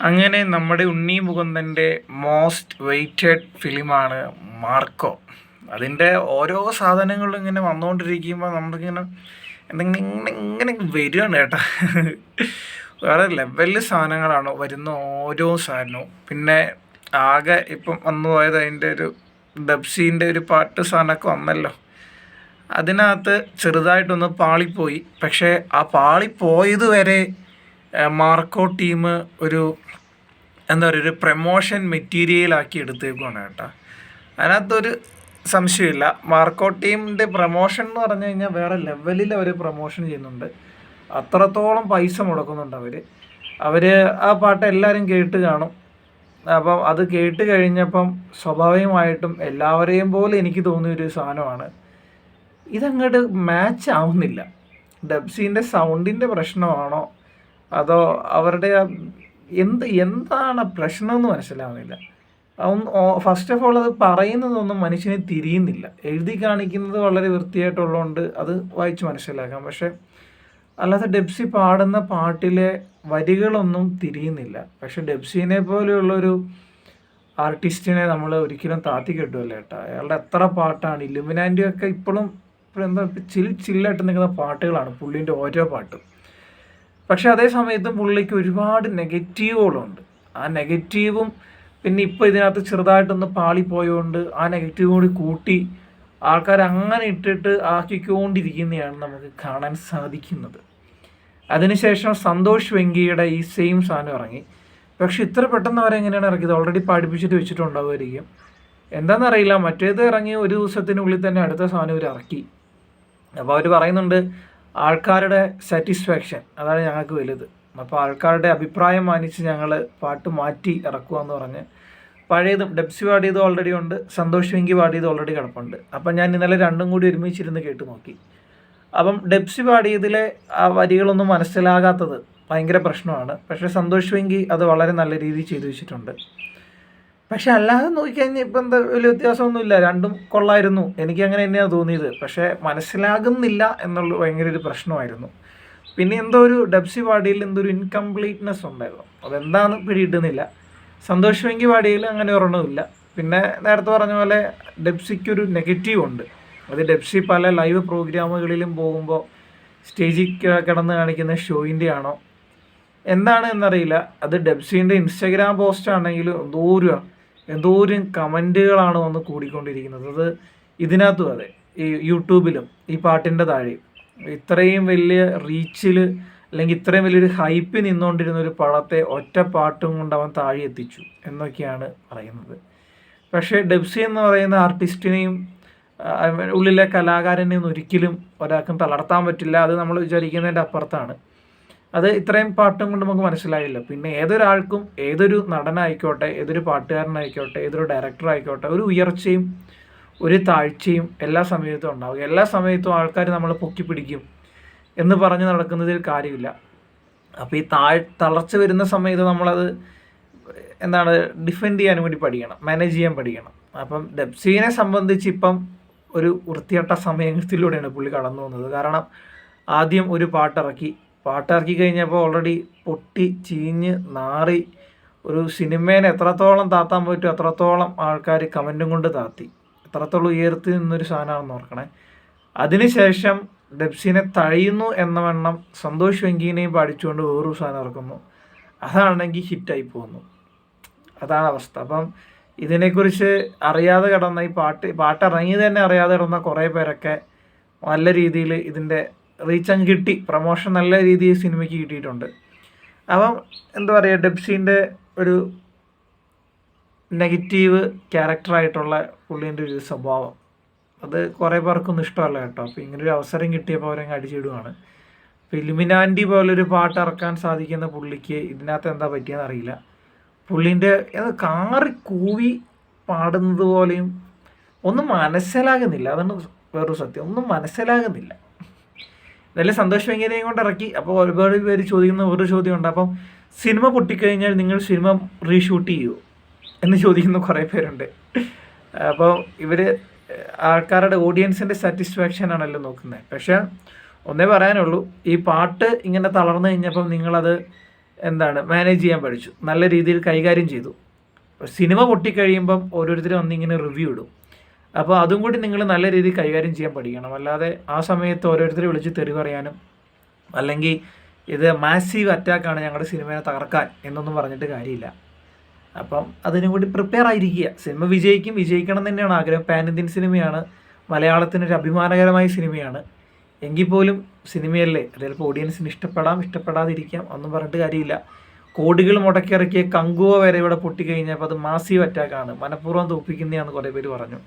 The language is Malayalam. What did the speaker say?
അങ്ങനെ നമ്മുടെ ഉണ്ണി മുകുന്ദൻ്റെ മോസ്റ്റ് വെയിറ്റഡ് ഫിലിമാണ് മാർക്കോ. അതിൻ്റെ ഓരോ സാധനങ്ങളും ഇങ്ങനെ വന്നുകൊണ്ടിരിക്കുമ്പോൾ നമുക്കിങ്ങനെ എന്തെങ്കിലും ഇങ്ങനെ ഇങ്ങനെ വരികയാണ് കേട്ടോ. വേറെ ലെവലിൽ സാധനങ്ങളാണ് വരുന്ന ഓരോ സാധനവും. പിന്നെ ആകെ ഇപ്പം വന്നു പോയത് അതിൻ്റെ ഒരു ഡബ്സീൻ്റെ ഒരു പാട്ട് സാധനമൊക്കെ വന്നല്ലോ. അതിനകത്ത് ചെറുതായിട്ടൊന്ന് പാളിപ്പോയി. പക്ഷേ ആ പാളിപ്പോയത് വരെ മാർക്കോ ടീം ഒരു എന്താ പറയുക, ഒരു പ്രമോഷൻ മെറ്റീരിയലാക്കി എടുത്തേക്കുവാണ് കേട്ടോ. അതിനകത്തൊരു സംശയമില്ല. മാർക്കോ ടീമിൻ്റെ പ്രമോഷൻ എന്ന് പറഞ്ഞു കഴിഞ്ഞാൽ വേറെ ലെവലിൽ അവർ പ്രമോഷൻ ചെയ്യുന്നുണ്ട്. അത്രത്തോളം പൈസ മുടക്കുന്നുണ്ട് അവർ. ആ പാട്ട് എല്ലാവരും കേട്ട് കാണും. അപ്പം അത് കേട്ട് കഴിഞ്ഞപ്പം സ്വാഭാവികമായിട്ടും എല്ലാവരെയും പോലെ എനിക്ക് തോന്നിയൊരു സാധനമാണ്, ഇതങ്ങോട്ട് മാച്ച് ആവുന്നില്ല. ഡബ്സീൻ്റെ സൗണ്ടിൻ്റെ പ്രശ്നമാണോ അതോ അവരുടെ എന്താണ് പ്രശ്നമെന്ന് മനസ്സിലാവുന്നില്ല. ഫസ്റ്റ് ഓഫ് ഓൾ അത് പറയുന്നതൊന്നും മനുഷ്യനെ തിരിയുന്നില്ല. എഴുതി കാണിക്കുന്നത് വളരെ വൃത്തിയായിട്ടുള്ളതുകൊണ്ട് അത് വായിച്ച് മനസ്സിലാക്കാം. പക്ഷെ അല്ലാതെ ഡെബ്സി പാടുന്ന പാട്ടിലെ വരികളൊന്നും തിരിയുന്നില്ല. പക്ഷെ ഡെബ്സിനെ പോലെയുള്ളൊരു ആർട്ടിസ്റ്റിനെ നമ്മൾ ഒരിക്കലും താത്തി കെട്ടുമല്ലോ കേട്ടോ. അയാളുടെ എത്ര പാട്ടാണ്. ഇലുമിനാൻ്റിയൊക്കെ ഇപ്പോഴും എന്താ ചില്ലായിട്ട് നിൽക്കുന്ന പാട്ടുകളാണ് പുള്ളീൻ്റെ ഓരോ പാട്ടും. പക്ഷെ അതേ സമയത്തും പുള്ളിക്ക് ഒരുപാട് നെഗറ്റീവുകളുണ്ട്. ആ നെഗറ്റീവും പിന്നെ ഇപ്പോൾ ഇതിനകത്ത് ചെറുതായിട്ടൊന്ന് പാളിപ്പോയതുകൊണ്ട് ആ നെഗറ്റീവ് കൂടി കൂട്ടി ആൾക്കാർ അങ്ങനെ ഇട്ടിട്ട് ആക്കിക്കൊണ്ടിരിക്കുന്നതാണ് നമുക്ക് കാണാൻ സാധിക്കുന്നത്. അതിനുശേഷം സന്തോഷ് വെങ്കിയുടെ ഈ സെയിം സാധനം ഇറങ്ങി. പക്ഷെ ഇത്ര പെട്ടെന്ന് അവരെങ്ങനെയാണ് ഇറക്കിയത്? ഓൾറെഡി പഠിപ്പിച്ചിട്ട് വെച്ചിട്ടുണ്ടാവുമായിരിക്കും, എന്താണെന്നറിയില്ല. മറ്റേത് ഇറങ്ങി ഒരു ദിവസത്തിനുള്ളിൽ തന്നെ അടുത്ത സാധനം ഇവർ ഇറക്കി. അപ്പോൾ അവർ പറയുന്നുണ്ട് ആൾക്കാരുടെ സാറ്റിസ്ഫാക്ഷൻ അതാണ് ഞങ്ങൾക്ക് വലുത്. അപ്പോൾ ആൾക്കാരുടെ അഭിപ്രായം മാനിച്ച് ഞങ്ങൾ പാട്ട് മാറ്റി ഇറക്കുക എന്ന് പറഞ്ഞ് പഴയതും ഡെബ്സി പാടിയത് ഓൾറെഡി ഉണ്ട്, സന്തോഷ് വെങ്കി പാടിയത് ഓൾറെഡി കിടപ്പുണ്ട്. അപ്പം ഞാൻ ഇന്നലെ രണ്ടും കൂടി ഒരുമിച്ചിരുന്ന് കേട്ട് നോക്കി. അപ്പം ഡെബ്സി പാടിയതിലെ ആ വരികളൊന്നും മനസ്സിലാകാത്തത് ഭയങ്കര പ്രശ്നമാണ്. പക്ഷേ സന്തോഷ് വെങ്കി അത് വളരെ നല്ല രീതിയിൽ ചെയ്തു വെച്ചിട്ടുണ്ട്. പക്ഷെ അല്ലാതെ നോക്കിക്കഴിഞ്ഞാൽ ഇപ്പം എന്താ വലിയ വ്യത്യാസമൊന്നുമില്ല. രണ്ടും കൊള്ളായിരുന്നു. എനിക്കങ്ങനെ തന്നെയാണ് തോന്നിയത്. പക്ഷേ മനസ്സിലാകുന്നില്ല എന്നുള്ള ഭയങ്കര ഒരു പ്രശ്നമായിരുന്നു. പിന്നെ എന്തോ ഒരു ഡബ്സി പാടിയിൽ എന്തോ ഒരു ഇൻകംപ്ലീറ്റ്നെസ് ഉണ്ടായിരുന്നു. അതെന്താണെന്ന് പിടികിട്ടുന്നില്ല. സന്തോഷ് വെങ്കി പാടിയിൽ അങ്ങനെ ഒരെണ്ണമില്ല. പിന്നെ നേരത്തെ പറഞ്ഞ പോലെ ഡബ്സിക്കൊരു നെഗറ്റീവ് ഉണ്ട്. അത് ഡബ്സി പല ലൈവ് പ്രോഗ്രാമുകളിലും പോകുമ്പോൾ സ്റ്റേജിൽ കിടന്ന് കാണിക്കുന്ന ഷോയിൻ്റെ ആണോ എന്താണ് എന്നറിയില്ല. അത് ഡബ്സീൻ്റെ ഇൻസ്റ്റഗ്രാം പോസ്റ്റ് ആണെങ്കിലും എന്തോരം കമൻറ്റുകളാണ് വന്ന് കൂടിക്കൊണ്ടിരിക്കുന്നത്. അത് ഇതിനകത്തും അതെ, ഈ യൂട്യൂബിലും ഈ പാട്ടിൻ്റെ താഴെയും ഇത്രയും വലിയ റീച്ചിൽ അല്ലെങ്കിൽ ഇത്രയും വലിയൊരു ഹൈപ്പിൽ നിന്നുകൊണ്ടിരുന്ന ഒരു പടത്തെ ഒറ്റ പാട്ടും കൊണ്ട് അവൻ താഴെ എത്തിച്ചു എന്നൊക്കെയാണ് പറയുന്നത്. പക്ഷേ ഡബ്സി എന്ന് പറയുന്ന ആർട്ടിസ്റ്റിനെയും ഉള്ളിലെ കലാകാരനെയും ഒരിക്കലും ഒരാൾക്കും തളർത്താൻ പറ്റില്ല. അത് നമ്മൾ വിചാരിക്കുന്നതിൻ്റെ അപ്പുറത്താണ്. അത് ഇത്രയും പാട്ടും കൊണ്ട് നമുക്ക് മനസ്സിലായില്ല. പിന്നെ ഏതൊരാൾക്കും, ഏതൊരു നടനായിക്കോട്ടെ, ഏതൊരു പാട്ടുകാരനായിക്കോട്ടെ, ഏതൊരു ഡയറക്ടറായിക്കോട്ടെ, ഒരു ഉയർച്ചയും ഒരു താഴ്ചയും എല്ലാ സമയത്തും ഉണ്ടാവും. എല്ലാ സമയത്തും ആൾക്കാർ നമ്മളെ പൊക്കിപ്പിടിക്കും എന്ന് പറഞ്ഞ് നടക്കുന്നതിൽ കാര്യമില്ല. അപ്പോൾ ഈ തളർച്ച വരുന്ന സമയത്ത് നമ്മളത് ഡിഫെൻഡ് ചെയ്യാൻ വേണ്ടി പഠിക്കണം, മാനേജ് ചെയ്യാൻ പഠിക്കണം. അപ്പം ഡബ്സീനെ സംബന്ധിച്ച് ഇപ്പം ഒരു വൃത്തികെട്ട സമയത്തിലൂടെയാണ് പുള്ളി കടന്നു പോകുന്നത്. കാരണം ആദ്യം ഒരു പാട്ടിറക്കി കഴിഞ്ഞപ്പോൾ ഓൾറെഡി പൊട്ടി ചീഞ്ഞ് നാറി. ഒരു സിനിമേനെ എത്രത്തോളം താത്താൻ പറ്റും അത്രത്തോളം ആൾക്കാർ കമൻറ്റും കൊണ്ട് താത്തി. എത്രത്തോളം ഉയർത്തി നിന്നൊരു സാധനമാണെന്ന് ഓർക്കണേ. അതിനുശേഷം ഡബ്സീനെ തഴയുന്നു എന്ന വണ്ണം സന്തോഷ് വെങ്കീനെയും പാടിച്ചുകൊണ്ട് വേറൊരു സാധനം ഇറക്കുന്നു. അതാണെങ്കിൽ ഹിറ്റായി പോകുന്നു. അതാണ് അവസ്ഥ. അപ്പം ഇതിനെക്കുറിച്ച് അറിയാതെ കിടന്ന ഈ പാട്ട് ഇറങ്ങിയത് തന്നെ അറിയാതെ കിടന്ന കുറേ പേരൊക്കെ നല്ല രീതിയിൽ ഇതിൻ്റെ റീച്ചങ്ങ് കിട്ടി. പ്രമോഷൻ നല്ല രീതിയിൽ സിനിമയ്ക്ക് കിട്ടിയിട്ടുണ്ട്. അപ്പം എന്താ പറയുക, ഡബ്സീൻ്റെ ഒരു നെഗറ്റീവ് ക്യാരക്ടറായിട്ടുള്ള പുള്ളീൻ്റെ ഒരു സ്വഭാവം അത് കുറേ പേർക്കൊന്നും ഇഷ്ടമല്ല കേട്ടോ. അപ്പോൾ ഇങ്ങനൊരു അവസരം കിട്ടിയപ്പോൾ അവരങ്ങ് അടിച്ചിടുവാണ്. ഇപ്പോൾ ഇലുമിനാൻ്റി പോലൊരു പാട്ട് ഇറക്കാൻ സാധിക്കുന്ന പുള്ളിക്ക് ഇതിനകത്ത് എന്താ പറ്റിയെന്ന് അറിയില്ല. പുള്ളീൻ്റെ കാറി കൂവി പാടുന്നത് പോലെയും ഒന്നും മനസ്സിലാകുന്നില്ല. അതാണ് വേറൊരു സത്യം, ഒന്നും മനസ്സിലാകുന്നില്ല. ഇതെല്ലാം സന്തോഷ് വെങ്കിനെയും കൊണ്ട് ഇറക്കി. അപ്പോൾ ഒരുപാട് പേര് ചോദിക്കുന്ന ഒരു ചോദ്യമുണ്ട്, അപ്പം സിനിമ പൊട്ടിക്കഴിഞ്ഞാൽ നിങ്ങൾ സിനിമ റീഷൂട്ട് ചെയ്യുമോ എന്ന് ചോദിക്കുന്ന കുറേ പേരുണ്ട്. അപ്പോൾ ഇവർ ആൾക്കാരുടെ ഓഡിയൻസിൻ്റെ സാറ്റിസ്ഫാക്ഷൻ ആണല്ലോ നോക്കുന്നത്. പക്ഷേ ഒന്നേ പറയാനുള്ളൂ, ഈ പാട്ട് ഇങ്ങനെ തളർന്നു കഴിഞ്ഞപ്പം നിങ്ങളത് മാനേജ് ചെയ്യാൻ പഠിച്ചു, നല്ല രീതിയിൽ കൈകാര്യം ചെയ്തു. സിനിമ പൊട്ടിക്കഴിയുമ്പം ഓരോരുത്തരും വന്നിങ്ങനെ റിവ്യൂ ഇടും. അപ്പോൾ അതും കൂടി നിങ്ങൾ നല്ല രീതിയിൽ കൈകാര്യം ചെയ്യാൻ പഠിക്കണം. അല്ലാതെ ആ സമയത്ത് ഓരോരുത്തരെ വിളിച്ച് തെറി പറയാനും അല്ലെങ്കിൽ ഇത് മാസീവ് അറ്റാക്കാണ് ഞങ്ങളുടെ സിനിമയെ തകർക്കാൻ എന്നൊന്നും പറഞ്ഞിട്ട് കാര്യമില്ല. അപ്പം അതിനും കൂടി പ്രിപ്പയർ ആയിരിക്കുക. സിനിമ വിജയിക്കണം തന്നെയാണ് ആഗ്രഹം. പാൻ ഇന്ത്യൻ സിനിമയാണ്, മലയാളത്തിനൊരു അഭിമാനകരമായ സിനിമയാണ്. എങ്കിൽ പോലും സിനിമയല്ലേ, ചിലപ്പോൾ ഓഡിയൻസിന് ഇഷ്ടപ്പെടാതിരിക്കാം, ഒന്നും പറഞ്ഞിട്ട് കാര്യമില്ല. കോടികൾ മുടക്കിറക്കിയ കങ്കുവ വരെ ഇവിടെ പൊട്ടിക്കഴിഞ്ഞപ്പോൾ അത് മാസീവ് അറ്റാക്കാണ്, മനഃപൂർവ്വം തോൽപ്പിക്കുന്നതാണെന്ന് കുറേ പേര് പറഞ്ഞു.